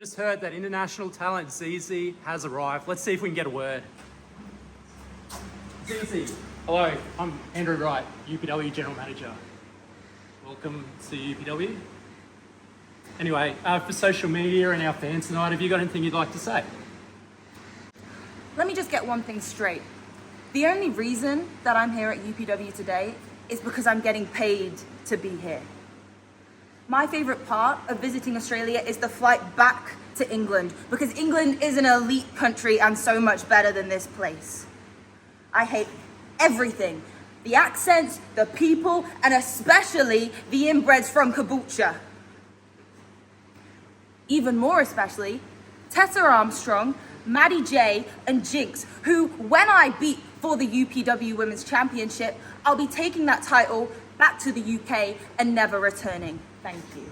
Just heard that international talent ZiZi has arrived. Let's see if we can get a word. ZiZi, hello, I'm Andrew Wright, UPW General Manager. Welcome to UPW. Anyway, for social media and our fans tonight, have you got anything you'd like to say? Let me just get one thing straight. The only reason that I'm here at UPW today is because I'm getting paid to be here. My favourite part of visiting Australia is the flight back to England, because England is an elite country and so much better than this place. I hate everything. The accents, the people, and especially the inbreds from Caboolture. Even more especially, Tessa Armstrong, Maddy J, and Jynx, who, when I beat for the UPW Women's Championship, I'll be taking that title back to the UK and never returning. Thank you.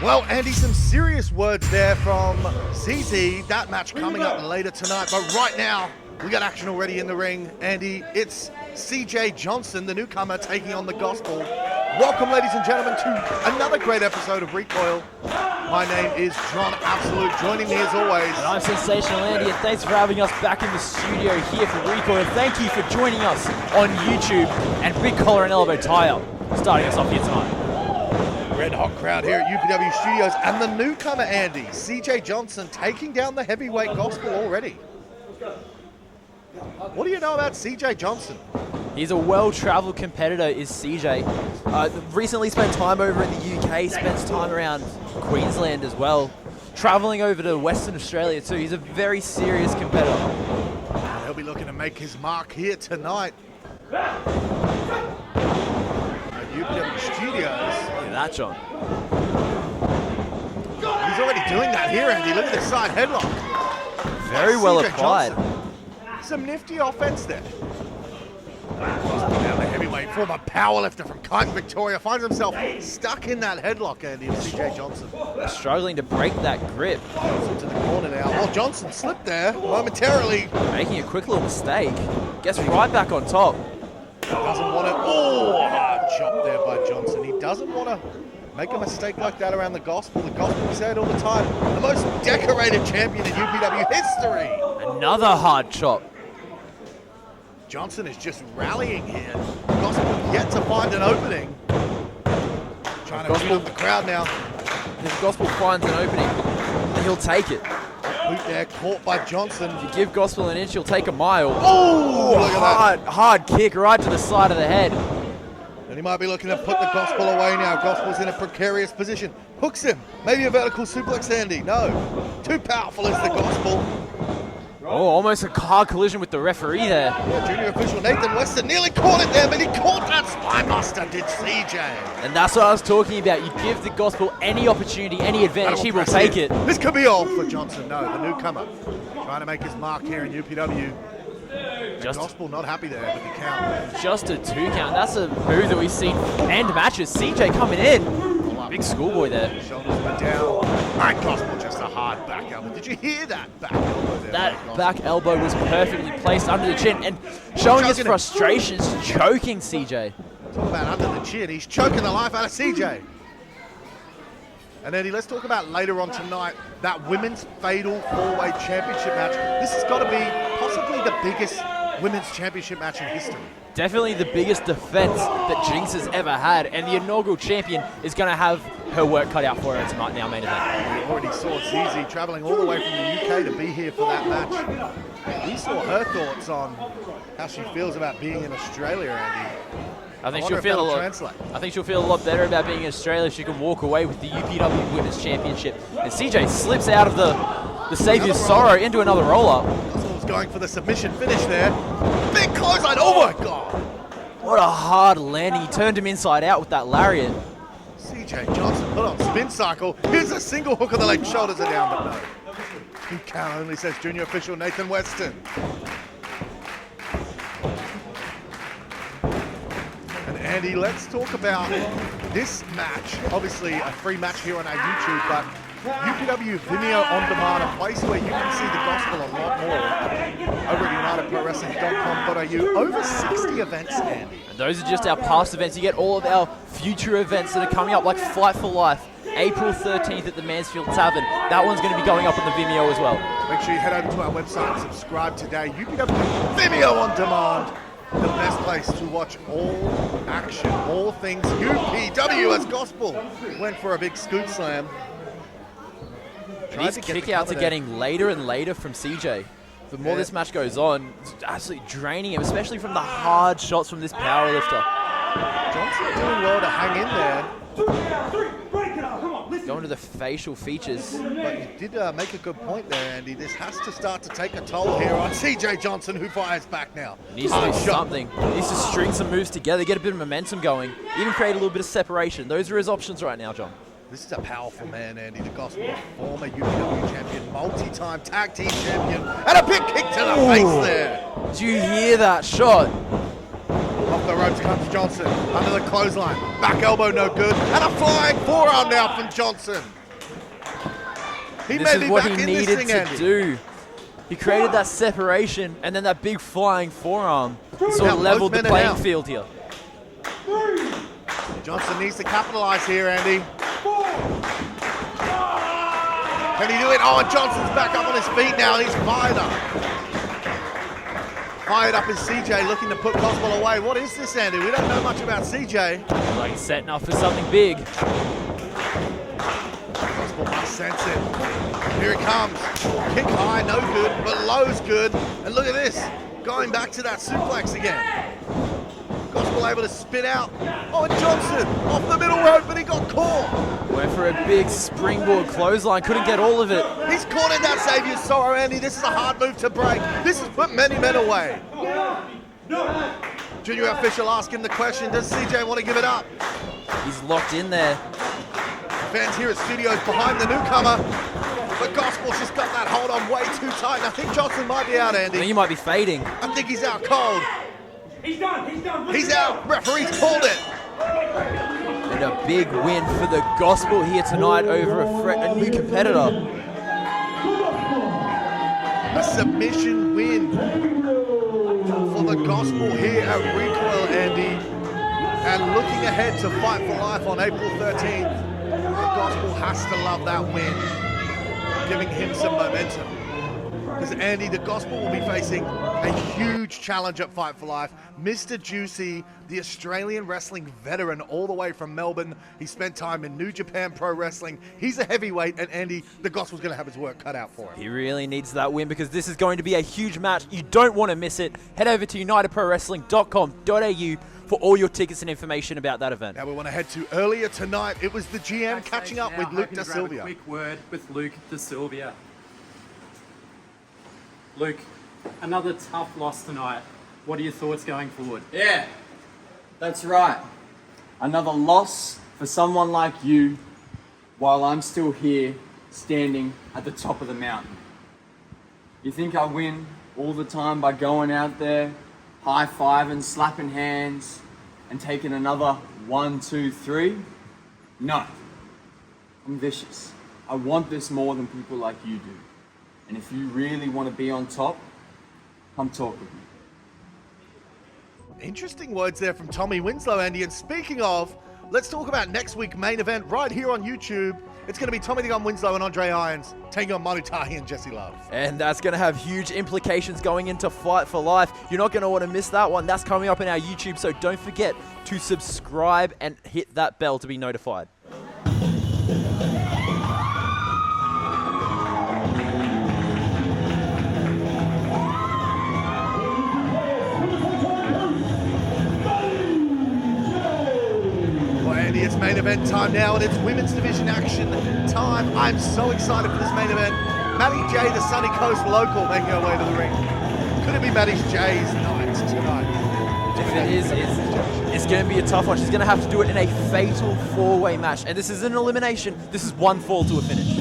Well, Andy, some serious words there from ZiZi. That match coming up later tonight. But right now, we got action already in the ring. Andy, it's CJ Johnson, the newcomer, taking on the Gospel. Welcome, ladies and gentlemen, to another great episode of Recoil. My name is John Absolute. Joining me as always. And I'm Sensational Andy, and thanks for having us back in the studio here for Recoil. Thank you for joining us on YouTube and Big Collar and Elbow Tie-Up, starting us off here tonight. Red hot crowd here at UPW Studios, and the newcomer, Andy, CJ Johnson, taking down the heavyweight Gospel already. What do you know about CJ Johnson? He's a well-travelled competitor, is CJ. Recently spent time over in the UK, spends time around Queensland as well. Travelling over to Western Australia too. He's a very serious competitor. And he'll be looking to make his mark here tonight. At UPW Studios. Look at that, John. He's already doing that here, Andy. Look at this side headlock. Very well CJ applied. Johnson. Some nifty offense there. Now the heavyweight former powerlifter from Kyneton, Victoria finds himself stuck in that headlock, Andy, of CJ Johnson. Struggling to break that grip. Into the corner now. Well, Johnson slipped there momentarily. Making a quick little mistake. Gets right back on top. Doesn't want to. Oh, hard chop there by Johnson. He doesn't want to make a mistake like that around the Gospel. The Gospel, we say it all the time, the most decorated champion in UPW history. Another hard chop. Johnson is just rallying here. Gospel yet to find an opening. Trying to beat up the crowd now. If Gospel finds an opening, he'll take it. Boot there, caught by Johnson. If you give Gospel an inch, he'll take a mile. Oh, look at that. Hard kick right to the side of the head. And he might be looking to put the Gospel away now. Gospel's in a precarious position. Hooks him. Maybe a vertical suplex, Andy. No. Too powerful is the Gospel. Oh, almost a car collision with the referee there. Yeah, junior official Nathan Weston nearly caught it there, but he caught that spinebuster, did CJ. And that's what I was talking about. You give the Gospel any opportunity, any advantage, he will take it. This could be all for Johnson. No, the newcomer trying to make his mark here in UPW. The Gospel not happy there with the count. Just a 2 count. That's a move that we've seen end matches. CJ coming in. Big schoolboy there. Shoulders went down. And Gospel just a hard back elbow. Did you hear that back elbow there? That back elbow was perfectly placed under the chin and showing his frustrations, choking CJ. Talk about under the chin. He's choking the life out of CJ. And Eddie, let's talk about later on tonight, that women's fatal 4-way championship match. This has got to be possibly the biggest women's championship match in history. Definitely the biggest defense that Jynx has ever had, and the inaugural champion is going to have her work cut out for her tonight in our main event. We already saw ZiZi travelling all the way from the UK to be here for that match. We saw her thoughts on how she feels about being in Australia, Andy. I think she'll feel a lot better about being in Australia if she can walk away with the UPW Women's Championship. And CJ slips out of the Saviour's Sorrow into another roll-up. Was going for the submission finish there. Big clothesline, oh my God. What a hard landing. He turned him inside out with that lariat. CJ Johnson put on spin cycle. Here's a single hook of the leg, shoulders are down, but no. He count only, says junior official Nathan Weston. And Andy, let's talk about this match. Obviously a free match here on our YouTube, but UPW Vimeo On Demand, a place where you can see the Gospel a lot more over at UnitedProWrestling.com.au. Over 60 events, Andy. And those are just our past events. You get all of our future events that are coming up, like Fight for Life, April 13th at the Mansfield Tavern. That one's going to be going up on the Vimeo as well. Make sure you head over to our website and subscribe today. UPW Vimeo on demand. The best place to watch all action, all things UPW as Gospel went for a big scoot slam. These kickouts are getting later and later from CJ. The more this match goes on, it's absolutely draining him, especially from the hard shots from this powerlifter. Johnson doing well to hang in there. Going to the facial features. But you did make a good point there, Andy. This has to start to take a toll here on CJ Johnson, who fires back now. He needs to do something. He needs to string some moves together, get a bit of momentum going, even create a little bit of separation. Those are his options right now, John. This is a powerful man, Andy. The Gospel, former UPW champion, multi-time tag team champion, and a big kick to the face there. Do you hear that shot? Off the ropes comes Johnson, under the clothesline. Back elbow no good, and a flying forearm now from Johnson. He This may is be what back he in this needed thing, to Andy. do. He created that separation, and then that big flying forearm sort Now, of leveled the both men are playing down. field here. Johnson needs to capitalize here, Andy. Can he do it? Oh, and Johnson's back up on his feet now. He's fired up. Fired up is CJ, looking to put Gospel away. What is this, Andy? We don't know much about CJ. Like he's setting up for something big. Gospel must sense it. Here it comes. Kick high, no good, but low's good. And look at this. Going back to that suplex again. Gospel able to spin out. Oh, and Johnson off the middle rope, but he got caught. Went for a big springboard clothesline, couldn't get all of it. He's cornered that Xavier's sorrow, Andy. This is a hard move to break. This has put many men away. Junior official asking the question, does CJ want to give it up? He's locked in there. Fans here at studios behind the newcomer. But Gospel's just got that hold on way too tight. And I think Johnson might be out, I Andy. think he might be fading. I think he's out cold. He's done. He's out. Referee's called it. And a big win for the Gospel here tonight over a new competitor. A submission win for the Gospel here at Recoil, Andy. And looking ahead to Fight for Life on April 13th, the Gospel has to love that win, giving him some momentum. Because Andy, the Gospel will be facing a huge challenge at Fight for Life. Mr. Juicy, the Australian wrestling veteran all the way from Melbourne. He spent time in New Japan Pro Wrestling. He's a heavyweight, and Andy, the Gospel's going to have his work cut out for him. He really needs that win because this is going to be a huge match. You don't want to miss it. Head over to unitedprowrestling.com.au for all your tickets and information about that event. Now we want to head to earlier tonight. It was the GM catching up with Luke Da Silva. Silva. Quick word with Luke Da Silva. Luke, another tough loss tonight. What are your thoughts going forward? Yeah, that's right. Another loss for someone like you while I'm still here standing at the top of the mountain. You think I win all the time by going out there, high-fiving, slapping hands, and taking another 1, 2, 3? No. I'm vicious. I want this more than people like you do. And if you really want to be on top, come talk with me. Interesting words there from Tommy Winslow, Andy. And speaking of, let's talk about next week's main event right here on YouTube. It's going to be Tommy the Gun Winslow and Andre Irons taking on Manu Tahi and Jesse Love. And that's going to have huge implications going into Fight for Life. You're not going to want to miss that one. That's coming up in our YouTube, so don't forget to subscribe and hit that bell to be notified. It's main event time now, and it's women's division action time. I'm so excited for this main event. Maddy J, the Sunny Coast local, making her way to the ring. Could it be Maddy J's night tonight? If it is, it's going to be a tough one. She's going to have to do it in a fatal four-way match. And this is an elimination. This is one fall to a finish.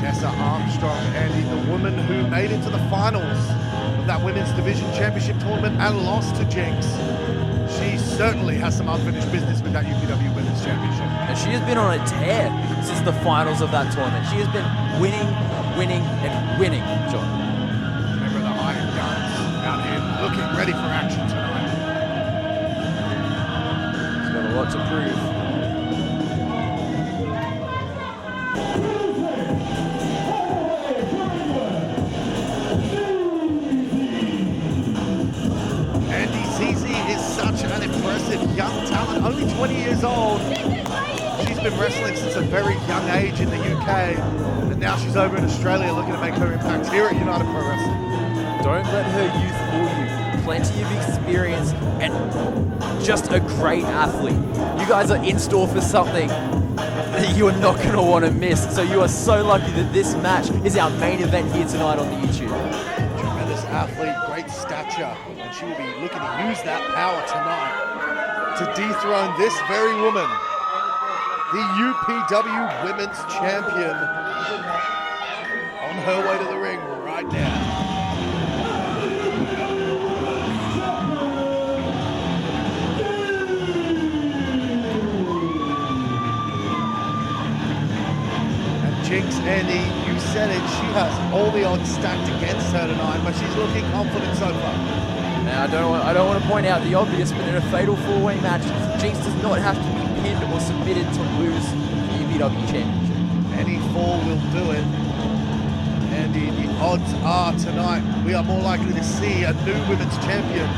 Tessa Armstrong, Andy, the woman who made it to the finals of that women's division championship tournament and lost to Jynx. She certainly has some unfinished business with that UPW Women's Championship. And she has been on a tear since the finals of that tournament. She has been winning, and winning, John. Remember the Iron Guns out here looking ready for action tonight. She's got a lot to prove. Andy ZiZi is such an impressive young talent, only 20 years old. She's been wrestling since a very young age in the UK, and now she's over in Australia looking to make her impact here at United Pro Wrestling. Don't let her youth fool you. Plenty of experience and just a great athlete. You guys are in store for something that you are not going to want to miss. So you are so lucky that this match is our main event here tonight on the YouTube. Tremendous athlete, great stature, and she will be looking to use that power tonight to dethrone this very woman, the UPW Women's Champion, on her way to the ring right now. Jynx, Andy, you said it, she has all the odds stacked against her tonight, but she's looking confident so far. Now, I don't want to point out the obvious, but in a fatal four-way match, Jynx does not have to be pinned or submitted to lose the UPW Championship. Any fall will do it. Andy, the odds are tonight we are more likely to see a new women's champion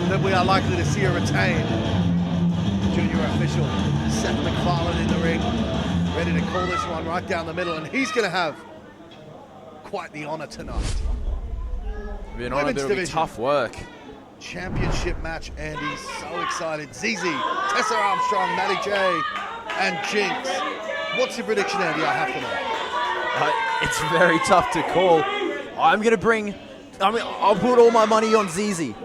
than we are likely to see her retain. Junior official Seth MacFarlane in the ring, ready to call this one right down the middle, and he's going to have quite the honor tonight. It'll be an honor, but it'll be tough work. Championship match, Andy, so excited. ZiZi, Tessa Armstrong, Maddy J, and Jynx. What's your prediction, Andy? I have to know. It's very tough to call. I'll put all my money on ZiZi.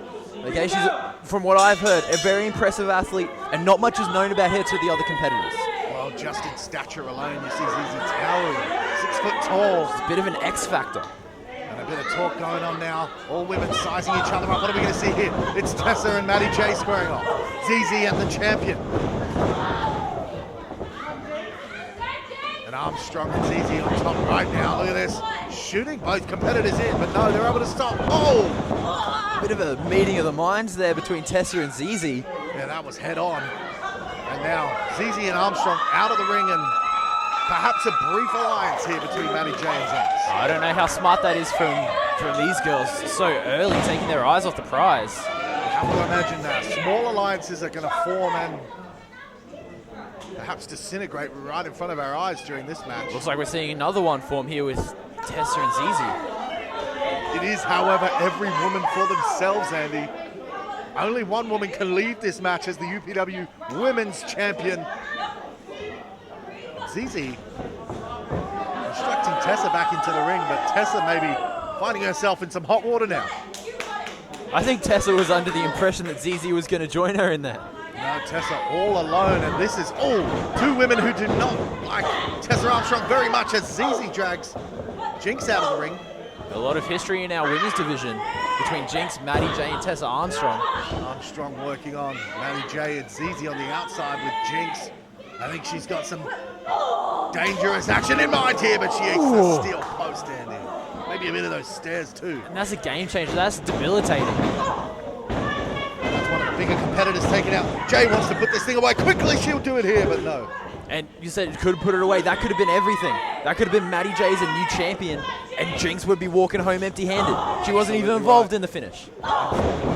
Okay, she's, from what I've heard, a very impressive athlete, and not much is known about her to the other competitors. Well, just in stature alone, you see ZiZi towering, 6 foot tall. It's a bit of an X factor. And a bit of talk going on now. All women sizing each other up. What are we going to see here? It's Tessa and Maddy J squaring off. ZiZi and the champion. And Armstrong and ZiZi on top right now. Look at this. Shooting both competitors in, but no, they're able to stop. Oh! Bit of a meeting of the minds there between Tessa and ZiZi. Yeah, that was head on. And now ZiZi and Armstrong out of the ring, and perhaps a brief alliance here between Maddy J and Jynx. I don't know how smart that is from these girls so early, taking their eyes off the prize. How to imagine that? Small alliances are going to form and perhaps disintegrate right in front of our eyes during this match. Looks like we're seeing another one form here with Tessa and ZiZi. It is, however, every woman for themselves, Andy. Only one woman can lead this match as the UPW Women's Champion. ZiZi instructing Tessa back into the ring, but Tessa may be finding herself in some hot water now. I think Tessa was under the impression that ZiZi was going to join her in that. No, Tessa all alone, and this is two women who do not like Tessa Armstrong very much as ZiZi drags Jynx out of the ring. A lot of history in our women's division between Jynx, Maddy J, and Tessa Armstrong. Armstrong working on Maddy J and ZiZi on the outside with Jynx. I think she's got some dangerous action in mind here, but she eats the steel post, Andy. Maybe a bit of those stairs too. And that's a game changer. That's debilitating. That's one of the bigger competitors taken out. Jay wants to put this thing away quickly. She'll do it here, but no. And you said you could have put it away. That could have been everything. That could have been Maddy J as a new champion, and Jynx would be walking home empty-handed. She wasn't even involved in the finish.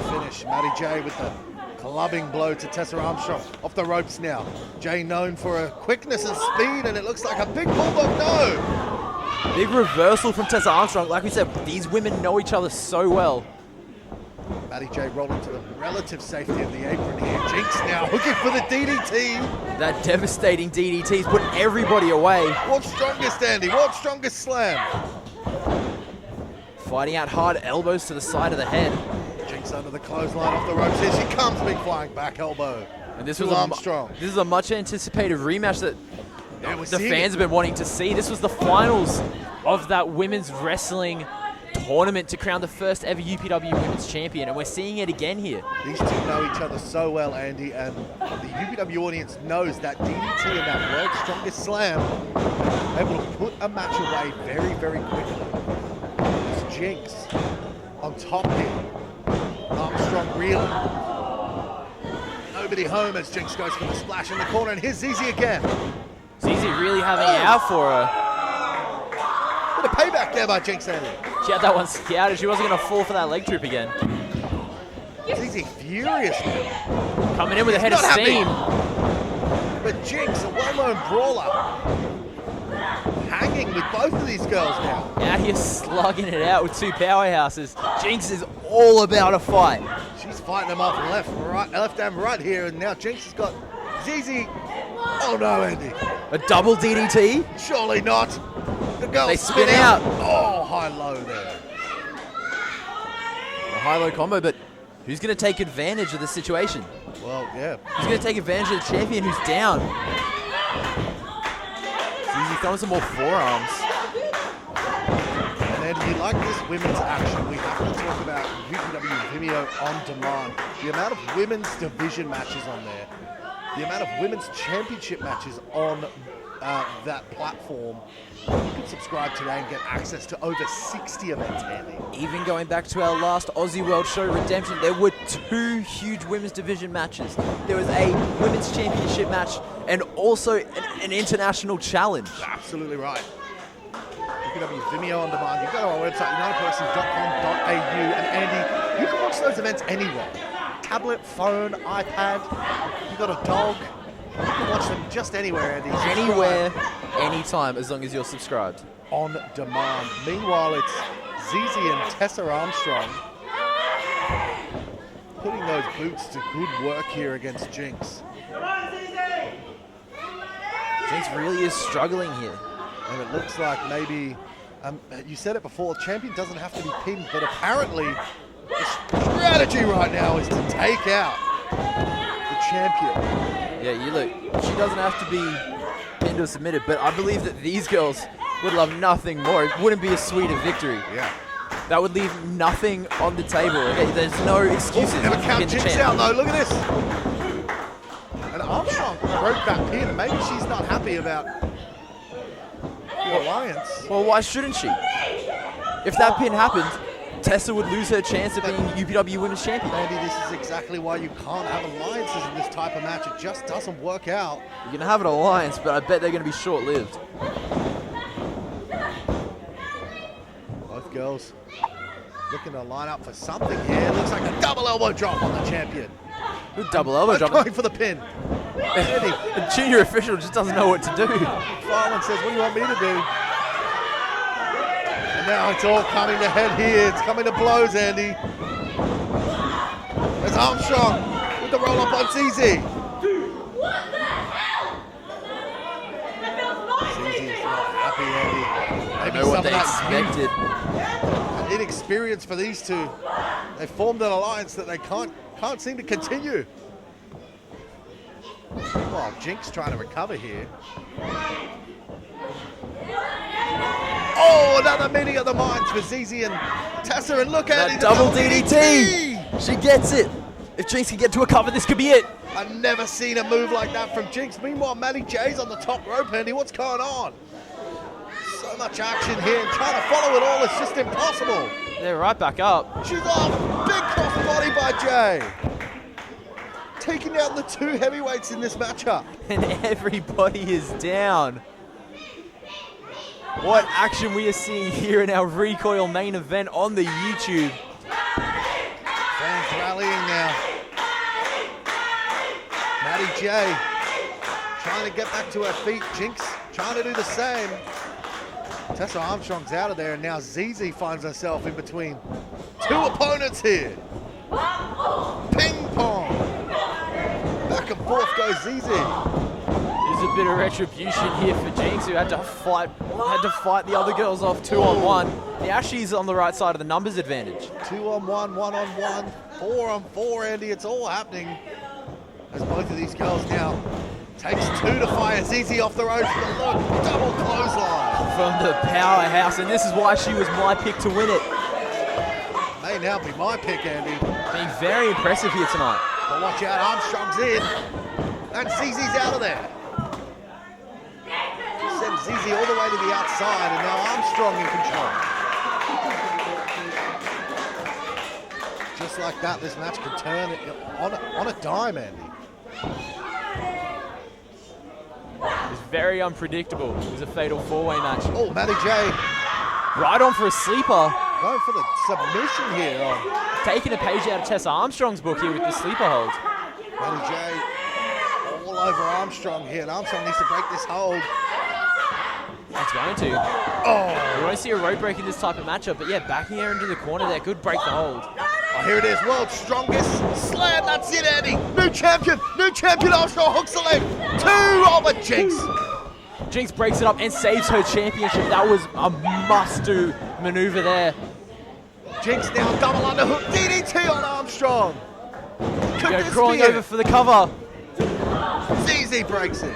Finish. Maddy J with the clubbing blow to Tessa Armstrong. Off the ropes now. Jay known for her quickness and speed, and it looks like a big bulldog. No! Big reversal from Tessa Armstrong. Like we said, these women know each other so well. Maddy J rolling to the relative safety of the apron here. Jynx now looking for the DDT. That devastating DDT's put everybody away. What's strongest, Andy? What's strongest slam? Fighting out hard elbows to the side of the head. Jynx under the clothesline off the ropes. Here she comes, big flying back elbow. And this to was Armstrong. This is a much anticipated rematch that the fans it. have been wanting to see. This was the finals of that women's wrestling tournament to crown the first ever UPW Women's Champion, and we're seeing it again here. These two know each other so well, Andy, and the UPW audience knows that DDT and that World's Strongest Slam able to put a match away very, very quickly. It's Jynx on top here. Armstrong reeling. Nobody home as Jynx goes for the splash in the corner, and here's ZiZi again. ZiZi really having it out for her. Bit of payback there by Jynx, Andy. She had that one scouted. She wasn't going to fall for that leg trip again. ZiZi furious now. Coming in with a head of Not happy. steam. But Jynx, a well-known brawler, hanging with both of these girls now. Out here slugging it out with two powerhouses. Jynx is all about a fight. She's fighting them off left and right here, and now Jynx has got ZiZi. Oh no, Andy. A double DDT. Surely not. The girls They spin out. Oh, high-low there. A high-low combo, but who's going to take advantage of the situation? Well, yeah. Who's going to take advantage of the champion who's down? ZiZi throwing some more forearms. And Andy, you like this women's action, we have to talk about UPW Vimeo on demand. The amount of women's division matches on there, the amount of women's championship matches on that platform. You can subscribe today and get access to over 60 events, Andy. Even going back to our last Aussie World Show Redemption, there were 2 huge women's division matches. There was a women's championship match and also an international challenge. Absolutely right. UPW Vimeo on demand. You go to our website, unitedwrestling.com.au, and Andy, you can watch those events anywhere. Tablet, phone, iPad, you got a dog. You can watch them just anywhere, Andy. Anywhere, anytime, as long as you're subscribed. On demand. Meanwhile, it's ZiZi and Tessa Armstrong putting those boots to good work here against Jynx. Jynx really is struggling here. And it looks like maybe, you said it before, champion doesn't have to be pinned, but apparently the strategy right now is to take out the champion. Yeah, you look, she doesn't have to be pinned or submitted, but I believe that these girls would love nothing more. It wouldn't be a sweeter victory. Yeah. That would leave nothing on the table. Okay, there's no excuses. Never to count pin the Jynx champ. out though, look at this. And Armstrong broke that pin. Maybe she's not happy about the alliance. Well, why shouldn't she? If that pin happened, Tessa would lose her chance of being UPW Women's Champion. Maybe this is exactly why you can't have alliances in this type of match. It just doesn't work out. You can have an alliance, but I bet they're going to be short-lived. Both girls looking to line up for something here. It looks like a double elbow drop on the champion. Good double elbow drop. Going for the pin. Eddie. The junior official just doesn't know what to do. Farland says, what do you want me to do? And now it's all coming to head here. It's coming to blows, Andy. There's Armstrong with the roll up on ZiZi. ZiZi is not happy, Andy. I Maybe know what some they of that expected. inexperience for these two. They formed an alliance that they can't seem to continue. Well, Jynx trying to recover here. Oh, another meeting of the minds for ZiZi and Tessa, and look at That it. double DDT. She gets it. If Jynx can get to a cover, this could be it. I've never seen a move like that from Jynx. Meanwhile, Maddy J's on the top rope, Andy. What's going on? So much action here, and trying to follow it all is just impossible. They're right back up. She's off. Big crossbody by Jay. Taking down the 2 heavyweights in this matchup. And everybody is down. What action we are seeing here in our Recoil main event on the YouTube. Fans rallying now. Maddy J trying to get back to her feet. Jynx trying to do the same. Tessa Armstrong's out of there, and now ZiZi finds herself in between 2 opponents here. Ping pong. Back and forth goes ZiZi. There's a bit of retribution here for Jynx, who had to fight the other girls off 2-on-1. Now she's on the right side of the numbers advantage. 2-on-1, 1-on-1, 4-on-4, Andy. It's all happening as both of these girls now takes 2 to fire ZiZi off the ropes. But look, double clothesline. From the powerhouse, and this is why she was my pick to win it. might now be my pick, Andy. Being very impressive here tonight. But watch out, Armstrong's in. And ZiZi's out of there. Send ZiZi all the way to the outside, and now Armstrong in control. Just like that, this match could turn on a dime, Andy. It's very unpredictable. It was a fatal four-way match. Oh, Maddy J Right on for a sleeper. going for the submission here. Taking a page out of Tessa Armstrong's book here with the sleeper hold. Maddy J all over Armstrong here, and Armstrong needs to break this hold. It's going to. Oh, We won't see a road break in this type of matchup, but yeah, backing her into the corner there, good break the hold. oh, here it is, world's strongest slam. That's it, Andy. New champion Armstrong hooks the leg. 2 over Jynx. Jynx breaks it up and saves her championship. That was a must-do maneuver there. Jynx now double underhook DDT on Armstrong. Could Go this crawling be it? over for the cover. ZiZi breaks it.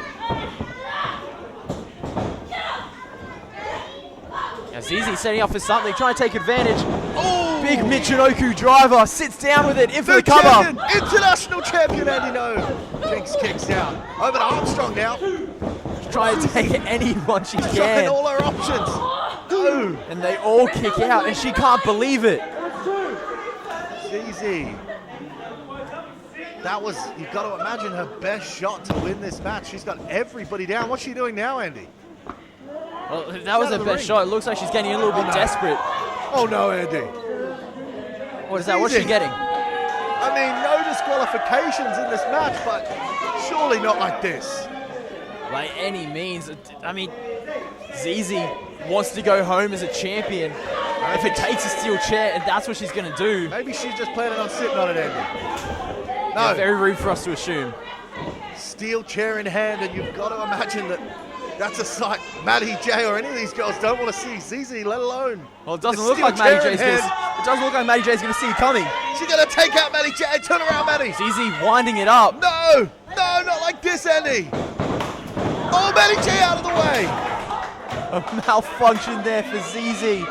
Now ZiZi setting up for something, trying to take advantage. Oh, Big Michinoku driver sits down with it, in for new the cover. champion, international champion Andy No. Jinx kicks out. Over to Armstrong now. Trying to take anyone she Trying can. all her options. No. And they all kick out, and she can't believe it. ZiZi. That was, you've got to imagine, her best shot to win this match. She's got everybody down. What's she doing now, Andy? Well, if that was out her of the best ring. shot. It looks like she's getting a little bit no. desperate. Oh no, Andy. What is that? What's she ZiZi. getting? I mean, no disqualifications in this match, but surely not like this. By any means. I mean, ZiZi wants to go home as a champion. If it takes a steel chair, and that's what she's going to do. Maybe she's just planning on sitting on it, Andy. No, Yeah, very rude for us to assume. steel chair in hand, and you've got to imagine that that's a sight Maddy J or any of these girls don't want to see. ZiZi, let alone. Well, it doesn't the look steel like Maddy chair in J's going hand. it doesn't look like Maddy J's going to see it coming. She's going to take out Maddy J. Turn around, Maddy. ZiZi winding it up. No, not like this, Andy. Oh, Maddy J out of the way. A malfunction there for ZiZi.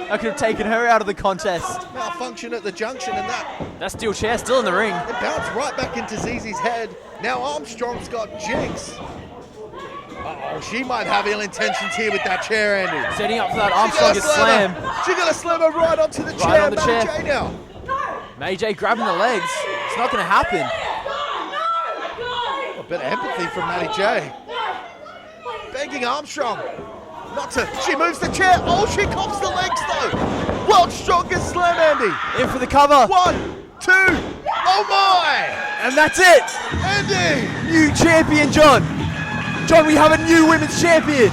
That could have taken her out of the contest. Malfunction at the junction, and That steel chair still in the ring. it bounced right back into ZiZi's head. Now Armstrong's got Jynx. Uh-oh, she might have ill intentions here with that chair, Andy. Setting up for that Armstrong slam. She's going to slam her right onto the Right chair. on the Maddy chair. J now. Maddy J grabbing the legs. It's not going to happen. A bit of empathy from Maddy J. Begging Armstrong not to. She moves the chair. Oh, she cops the legs though. World's strongest slam, Andy. In for the cover. 1, 2. Oh my! And that's it. Andy. New champion, John. John, we have a new women's champion.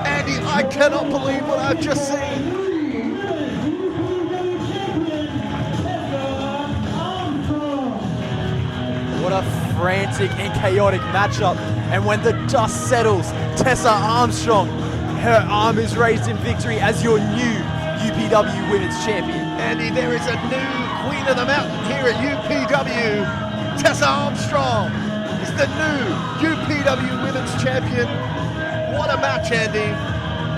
Andy, I cannot believe what I've just seen. What a frantic and chaotic matchup. And when the dust settles, Tessa Armstrong, her arm is raised in victory as your new UPW Women's Champion. Andy, there is a new Queen of the Mountain here at UPW. Tessa Armstrong is the new UPW Women's Champion. What a match, Andy.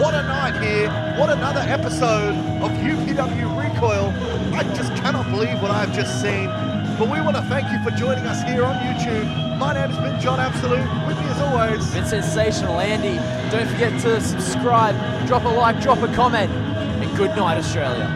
What a night here. What another episode of UPW Recoil. I just cannot believe what I've just seen. But we want to thank you for joining us here on YouTube. My name has been John Absolute. With me as always. Been sensational, Andy. Don't forget to subscribe, drop a like, drop a comment, and good night, Australia.